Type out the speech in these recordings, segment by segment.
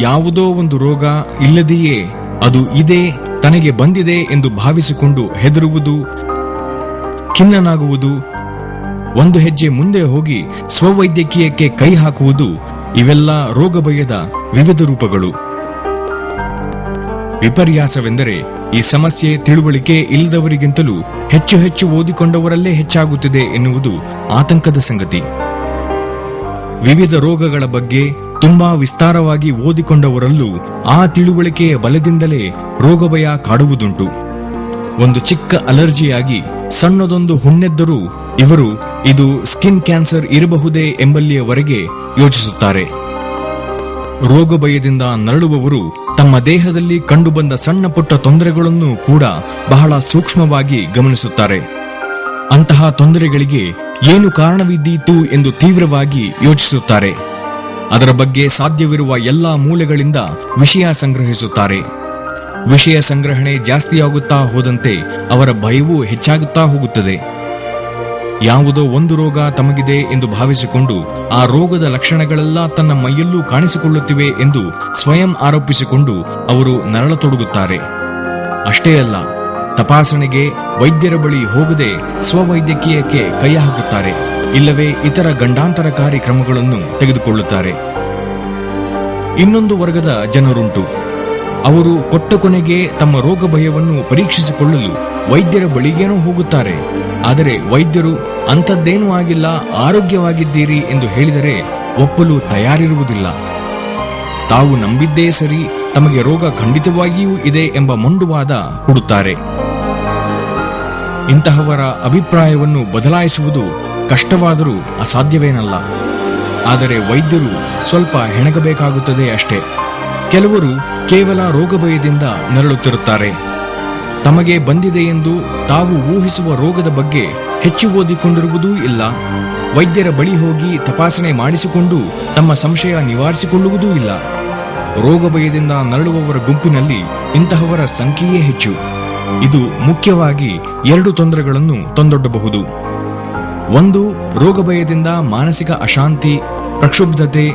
ಯಾವುದೋ ಒಂದು ರೋಗ ಇಲ್ಲದೆಯೇ ಅದು ಇದೆ, ತನಗೆ ಬಂದಿದೆ ಎಂದು ಭಾವಿಸಿಕೊಂಡು ಹೆದರುವುದು, ಖಿನ್ನನಾಗುವುದು, ಒಂದು ಹೆಜ್ಜೆ ಮುಂದೆ ಹೋಗಿ ಸ್ವವೈದ್ಯಕೀಯಕ್ಕೆ ಕೈ ಹಾಕುವುದು, ಇವೆಲ್ಲ ರೋಗ ಭಯದ ವಿವಿಧ ರೂಪಗಳು. ವಿಪರ್ಯಾಸವೆಂದರೆ ಈ ಸಮಸ್ಯೆ ತಿಳುವಳಿಕೆ ಇಲ್ಲದವರಿಗಿಂತಲೂ ಹೆಚ್ಚು ಹೆಚ್ಚು ಓದಿಕೊಂಡವರಲ್ಲೇ ಹೆಚ್ಚಾಗುತ್ತಿದೆ ಎನ್ನುವುದು ಆತಂಕದ ಸಂಗತಿ. ವಿವಿಧ ರೋಗಗಳ ಬಗ್ಗೆ ತುಂಬಾ ವಿಸ್ತಾರವಾಗಿ ಓದಿಕೊಂಡವರಲ್ಲೂ ಆ ತಿಳುವಳಿಕೆಯ ಬಲದಿಂದಲೇ ರೋಗಭಯ ಕಾಡುವುದುಂಟು. ಒಂದು ಚಿಕ್ಕ ಅಲರ್ಜಿಯಾಗಿ ಸಣ್ಣದೊಂದು ಹುಣ್ಣೆದ್ದರೂ ಇವರು ಇದು ಸ್ಕಿನ್ ಕ್ಯಾನ್ಸರ್ ಇರಬಹುದೇ ಎಂಬಲ್ಲಿಯವರೆಗೆ ಯೋಚಿಸುತ್ತಾರೆ. ರೋಗಭಯದಿಂದ ನರಳುವವರು ತಮ್ಮ ದೇಹದಲ್ಲಿ ಕಂಡುಬಂದ ಸಣ್ಣ ಪುಟ್ಟ ತೊಂದರೆಗಳನ್ನು ಕೂಡ ಬಹಳ ಸೂಕ್ಷ್ಮವಾಗಿ ಗಮನಿಸುತ್ತಾರೆ. ಅಂತಹ ತೊಂದರೆಗಳಿಗೆ ಏನು ಕಾರಣವಿದ್ದೀತು ಎಂದು ತೀವ್ರವಾಗಿ ಯೋಚಿಸುತ್ತಾರೆ. ಅದರ ಬಗ್ಗೆ ಸಾಧ್ಯವಿರುವ ಎಲ್ಲಾ ಮೂಲೆಗಳಿಂದ ವಿಷಯ ಸಂಗ್ರಹಿಸುತ್ತಾರೆ. ವಿಷಯ ಸಂಗ್ರಹಣೆ ಜಾಸ್ತಿಯಾಗುತ್ತಾ ಹೋದಂತೆ ಅವರ ಭಯವೂ ಹೆಚ್ಚಾಗುತ್ತಾ ಹೋಗುತ್ತದೆ. ಯಾವುದೋ ಒಂದು ರೋಗ ತಮಗಿದೆ ಎಂದು ಭಾವಿಸಿಕೊಂಡು ಆ ರೋಗದ ಲಕ್ಷಣಗಳೆಲ್ಲ ತನ್ನ ಮೈಯಲ್ಲೂ ಕಾಣಿಸಿಕೊಳ್ಳುತ್ತಿವೆ ಎಂದು ಸ್ವಯಂ ಆರೋಪಿಸಿಕೊಂಡು ಅವರು ನರಳತೊಡಗುತ್ತಾರೆ. ಅಷ್ಟೇ ಅಲ್ಲ, ತಪಾಸಣೆಗೆ ವೈದ್ಯರ ಬಳಿ ಹೋಗದೆ ಸ್ವವೈದ್ಯಕೀಯಕ್ಕೆ ಕೈ ಹಾಕುತ್ತಾರೆ, ಇಲ್ಲವೇ ಇತರ ಗಂಡಾಂತರಕಾರಿ ಕ್ರಮಗಳನ್ನು ತೆಗೆದುಕೊಳ್ಳುತ್ತಾರೆ. ಇನ್ನೊಂದು ವರ್ಗದ ಜನರುಂಟು. ಅವರು ಕೊಟ್ಟ ಕೊನೆಗೆ ತಮ್ಮ ರೋಗ ಭಯವನ್ನು ಪರೀಕ್ಷಿಸಿಕೊಳ್ಳಲು ವೈದ್ಯರ ಬಳಿಗೇನೋ ಹೋಗುತ್ತಾರೆ. ಆದರೆ ವೈದ್ಯರು ಅಂಥದ್ದೇನೂ ಆಗಿಲ್ಲ, ಆರೋಗ್ಯವಾಗಿದ್ದೀರಿ ಎಂದು ಹೇಳಿದರೆ ಒಪ್ಪಲು ತಯಾರಿರುವುದಿಲ್ಲ. ತಾವು ನಂಬಿದ್ದೇ ಸರಿ, ತಮಗೆ ರೋಗ ಖಂಡಿತವಾಗಿಯೂ ಇದೆ ಎಂಬ ಮೊಂಡುವಾದ ಹೂಡುತ್ತಾರೆ. ಇಂತಹವರ ಅಭಿಪ್ರಾಯವನ್ನು ಬದಲಾಯಿಸುವುದು ಕಷ್ಟವಾದರೂ ಅಸಾಧ್ಯವೇನಲ್ಲ. ಆದರೆ ವೈದ್ಯರು ಸ್ವಲ್ಪ ಹೆಣಗಬೇಕಾಗುತ್ತದೆ ಅಷ್ಟೇ. ಕೆಲವರು ಕೇವಲ ರೋಗಭಯದಿಂದ ನರಳುತ್ತಿರುತ್ತಾರೆ. ತಮಗೆ ಬಂದಿದೆ ಎಂದು ತಾವು ಊಹಿಸುವ ರೋಗದ ಬಗ್ಗೆ ಹೆಚ್ಚು ಓದಿಕೊಂಡಿರುವುದೂ ಇಲ್ಲ. ವೈದ್ಯರ ಬಳಿ ಹೋಗಿ ತಪಾಸಣೆ ಮಾಡಿಸಿಕೊಂಡು ತಮ್ಮ ಸಂಶಯ ನಿವಾರಿಸಿಕೊಳ್ಳುವುದೂ ಇಲ್ಲ. ರೋಗಭಯದಿಂದ ನರಳುವವರ ಗುಂಪಿನಲ್ಲಿ ಇಂತಹವರ ಸಂಖ್ಯೆಯೇ ಹೆಚ್ಚು. ಇದು ಮುಖ್ಯವಾಗಿ 2 ತೊಂದರೆಗಳನ್ನು ತಂದೊಡ್ಡಬಹುದು. ಒಂದು, ರೋಗಭಯದಿಂದ ಮಾನಸಿಕ ಅಶಾಂತಿ, ಪ್ರಕ್ಷುಬ್ಧತೆ,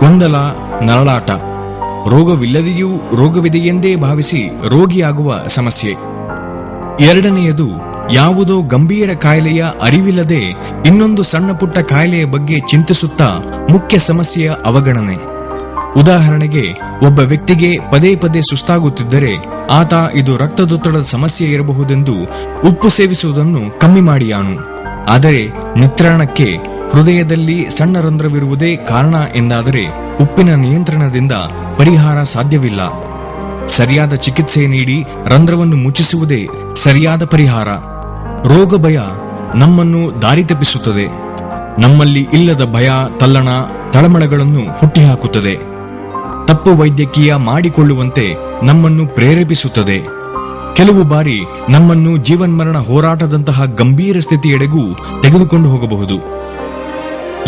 ಗೊಂದಲ, ನರಳಾಟ. ರೋಗವಿಲ್ಲದೆಯೂ ರೋಗವಿದೆಯೆಂದೇ ಭಾವಿಸಿ ರೋಗಿಯಾಗುವ ಸಮಸ್ಯೆ. ಎರಡನೆಯದು, ಯಾವುದೋ ಗಂಭೀರ ಕಾಯಿಲೆಯ ಅರಿವಿಲ್ಲದೆ ಇನ್ನೊಂದು ಸಣ್ಣ ಪುಟ್ಟ ಕಾಯಿಲೆಯ ಬಗ್ಗೆ ಚಿಂತಿಸುತ್ತಾ ಮುಖ್ಯ ಸಮಸ್ಯೆಯ ಅವಗಣನೆ. ಉದಾಹರಣೆಗೆ, ಒಬ್ಬ ವ್ಯಕ್ತಿಗೆ ಪದೇ ಪದೇ ಸುಸ್ತಾಗುತ್ತಿದ್ದರೆ ಆತ ಇದು ರಕ್ತದೊತ್ತಡದ ಸಮಸ್ಯೆ ಇರಬಹುದೆಂದು ಉಪ್ಪು ಸೇವಿಸುವುದನ್ನು ಕಮ್ಮಿ ಮಾಡಿಯಾನು. ಆದರೆ ನಿತ್ರಾಣಕ್ಕೆ ಹೃದಯದಲ್ಲಿ ಸಣ್ಣ ರಂಧ್ರವಿರುವುದೇ ಕಾರಣ ಎಂದಾದರೆ ಉಪ್ಪಿನ ನಿಯಂತ್ರಣದಿಂದ ಪರಿಹಾರ ಸಾಧ್ಯವಿಲ್ಲ. ಸರಿಯಾದ ಚಿಕಿತ್ಸೆ ನೀಡಿ ರಂಧ್ರವನ್ನು ಮುಚ್ಚಿಸುವುದೇ ಸರಿಯಾದ ಪರಿಹಾರ. ರೋಗ ಭಯ ನಮ್ಮನ್ನು ದಾರಿ ತಪ್ಪಿಸುತ್ತದೆ. ನಮ್ಮಲ್ಲಿ ಇಲ್ಲದ ಭಯ, ತಲ್ಲಣ, ತಳಮಳಗಳನ್ನು ಹುಟ್ಟಿಹಾಕುತ್ತದೆ. ತಪ್ಪು ವೈದ್ಯಕೀಯ ಮಾಡಿಕೊಳ್ಳುವಂತೆ ನಮ್ಮನ್ನು ಪ್ರೇರೇಪಿಸುತ್ತದೆ. ಕೆಲವು ಬಾರಿ ನಮ್ಮನ್ನು ಜೀವನ್ಮರಣ ಹೋರಾಟದಂತಹ ಗಂಭೀರ ಸ್ಥಿತಿಯೆಡೆಗೂ ತೆಗೆದುಕೊಂಡು ಹೋಗಬಹುದು.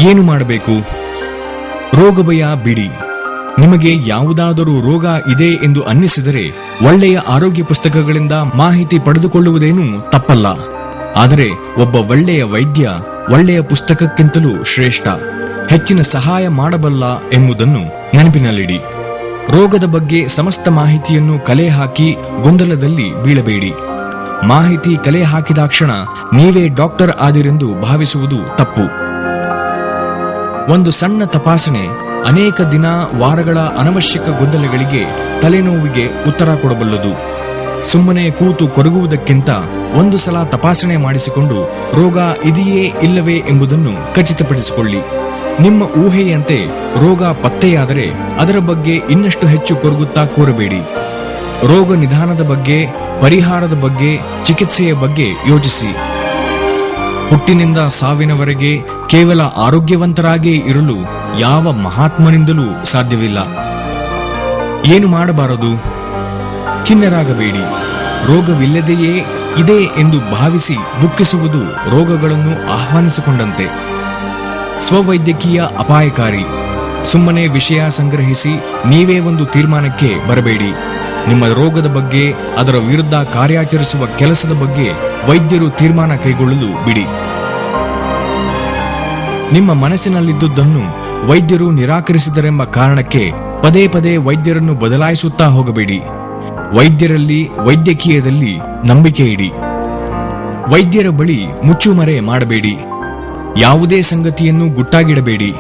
ಏನು ಮಾಡಬೇಕು? ರೋಗಭಯ ಬಿಡಿ. ನಿಮಗೆ ಯಾವುದಾದರೂ ರೋಗ ಇದೆ ಎಂದು ಅನ್ನಿಸಿದರೆ ಒಳ್ಳೆಯ ಆರೋಗ್ಯ ಪುಸ್ತಕಗಳಿಂದ ಮಾಹಿತಿ ಪಡೆದುಕೊಳ್ಳುವುದೇನೂ ತಪ್ಪಲ್ಲ. ಆದರೆ ಒಬ್ಬ ಒಳ್ಳೆಯ ವೈದ್ಯ ಒಳ್ಳೆಯ ಪುಸ್ತಕಕ್ಕಿಂತಲೂ ಶ್ರೇಷ್ಠ, ಹೆಚ್ಚಿನ ಸಹಾಯ ಮಾಡಬಲ್ಲ ಎಂಬುದನ್ನು ನೆನಪಿನಲ್ಲಿಡಿ. ರೋಗದ ಬಗ್ಗೆ ಸಮಸ್ತ ಮಾಹಿತಿಯನ್ನು ಕಲೆ ಹಾಕಿ ಗೊಂದಲದಲ್ಲಿ ಬೀಳಬೇಡಿ. ಮಾಹಿತಿ ಕಲೆ ಹಾಕಿದಾಕ್ಷಣ ನೀವೇ ಡಾಕ್ಟರ್ ಆದಿರೆಂದು ಭಾವಿಸುವುದು ತಪ್ಪು. ಒಂದು ಸಣ್ಣ ತಪಾಸಣೆ ಅನೇಕ ದಿನ, ವಾರಗಳ ಅನವಶ್ಯಕ ಗೊಂದಲಗಳಿಗೆ, ತಲೆನೋವಿಗೆ ಉತ್ತರ ಕೊಡಬಲ್ಲದು. ಸುಮ್ಮನೆ ಕೂತು ಕೊರಗುವುದಕ್ಕಿಂತ ಒಂದು ಸಲ ತಪಾಸಣೆ ಮಾಡಿಸಿಕೊಂಡು ರೋಗ ಇದೆಯೇ ಇಲ್ಲವೇ ಎಂಬುದನ್ನು ಖಚಿತಪಡಿಸಿಕೊಳ್ಳಿ. ನಿಮ್ಮ ಊಹೆಯಂತೆ ರೋಗ ಪತ್ತೆಯಾದರೆ ಅದರ ಬಗ್ಗೆ ಇನ್ನಷ್ಟು ಹೆಚ್ಚು ಕೊರಗುತ್ತಾ ಕೂರಬೇಡಿ. ರೋಗ ನಿಧಾನದ ಬಗ್ಗೆ, ಪರಿಹಾರದ ಬಗ್ಗೆ, ಚಿಕಿತ್ಸೆಯ ಬಗ್ಗೆ ಯೋಚಿಸಿ. ಹುಟ್ಟಿನಿಂದ ಸಾವಿನವರೆಗೆ ಕೇವಲ ಆರೋಗ್ಯವಂತರಾಗೇ ಇರಲು ಯಾವ ಮಹಾತ್ಮನಿಂದಲೂ ಸಾಧ್ಯವಿಲ್ಲ. ಏನು ಮಾಡಬಾರದು? ಖಿನ್ನರಾಗಬೇಡಿ. ರೋಗವಿಲ್ಲದೆಯೇ ಇದೆ ಎಂದು ಭಾವಿಸಿ ದುಃಖಿಸುವುದು ರೋಗಗಳನ್ನು ಆಹ್ವಾನಿಸಿಕೊಂಡಂತೆ. ಸ್ವವೈದ್ಯಕೀಯ ಅಪಾಯಕಾರಿ. ಸುಮ್ಮನೆ ವಿಷಯ ಸಂಗ್ರಹಿಸಿ ನೀವೇ ಒಂದು ತೀರ್ಮಾನಕ್ಕೆ ಬರಬೇಡಿ. ನಿಮ್ಮ ರೋಗದ ಬಗ್ಗೆ, ಅದರ ವಿರುದ್ಧ ಕಾರ್ಯಾಚರಿಸುವ ಕೆಲಸದ ಬಗ್ಗೆ ವೈದ್ಯರು ತೀರ್ಮಾನ ಕೈಗೊಳ್ಳಲು ಬಿಡಿ. ನಿಮ್ಮ ಮನಸ್ಸಿನಲ್ಲಿದ್ದುದನ್ನು ವೈದ್ಯರು ನಿರಾಕರಿಸಿದರೆಂಬ ಕಾರಣಕ್ಕೆ ಪದೇ ಪದೇ ವೈದ್ಯರನ್ನು ಬದಲಾಯಿಸುತ್ತಾ ಹೋಗಬೇಡಿ. ವೈದ್ಯರಲ್ಲಿ, ವೈದ್ಯಕೀಯದಲ್ಲಿ ನಂಬಿಕೆ ಇಡಿ. ವೈದ್ಯರ ಬಳಿ ಮುಚ್ಚುಮರೆ ಮಾಡಬೇಡಿ. ಯಾವುದೇ ಸಂಗತಿಯನ್ನು ಗುಟ್ಟಾಗಿಡಬೇಡಿ.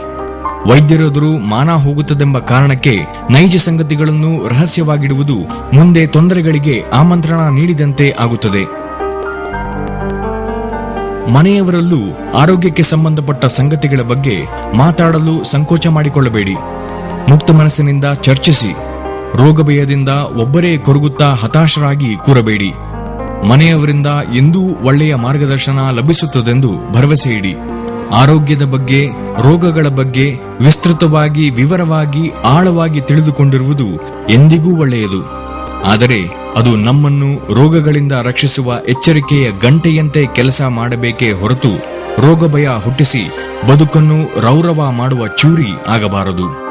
ವೈದ್ಯರೆದುರು ಮಾನ ಹೋಗುತ್ತದೆಂಬ ಕಾರಣಕ್ಕೆ ನೈಜ ಸಂಗತಿಗಳನ್ನು ರಹಸ್ಯವಾಗಿಡುವುದು ಮುಂದೆ ತೊಂದರೆಗಳಿಗೆ ಆಮಂತ್ರಣ ನೀಡಿದಂತೆ ಆಗುತ್ತದೆ. ಮನೆಯವರಲ್ಲೂ ಆರೋಗ್ಯಕ್ಕೆ ಸಂಬಂಧಪಟ್ಟ ಸಂಗತಿಗಳ ಬಗ್ಗೆ ಮಾತಾಡಲು ಸಂಕೋಚ ಮಾಡಿಕೊಳ್ಳಬೇಡಿ. ಮುಕ್ತ ಮನಸ್ಸಿನಿಂದ ಚರ್ಚಿಸಿ. ರೋಗ ಭಯದಿಂದ ಒಬ್ಬರೇ ಕೊರಗುತ್ತಾ ಹತಾಶರಾಗಿ ಕೂರಬೇಡಿ. ಮನೆಯವರಿಂದ ಎಂದೂ ಒಳ್ಳೆಯ ಮಾರ್ಗದರ್ಶನ ಲಭಿಸುತ್ತದೆಂದು ಭರವಸೆ ಇಡಿ. ಆರೋಗ್ಯದ ಬಗ್ಗೆ, ರೋಗಗಳ ಬಗ್ಗೆ ವಿಸ್ತೃತವಾಗಿ, ವಿವರವಾಗಿ, ಆಳವಾಗಿ ತಿಳಿದುಕೊಂಡಿರುವುದು ಎಂದಿಗೂ ಒಳ್ಳೆಯದು. ಆದರೆ ಅದು ನಮ್ಮನ್ನು ರೋಗಗಳಿಂದ ರಕ್ಷಿಸುವ ಎಚ್ಚರಿಕೆಯ ಗಂಟೆಯಂತೆ ಕೆಲಸ ಮಾಡಬೇಕೇ ಹೊರತು ರೋಗ ಭಯ ಹುಟ್ಟಿಸಿ ಬದುಕನ್ನು ರೌರವ ಮಾಡುವ ಚೂರಿ ಆಗಬಾರದು.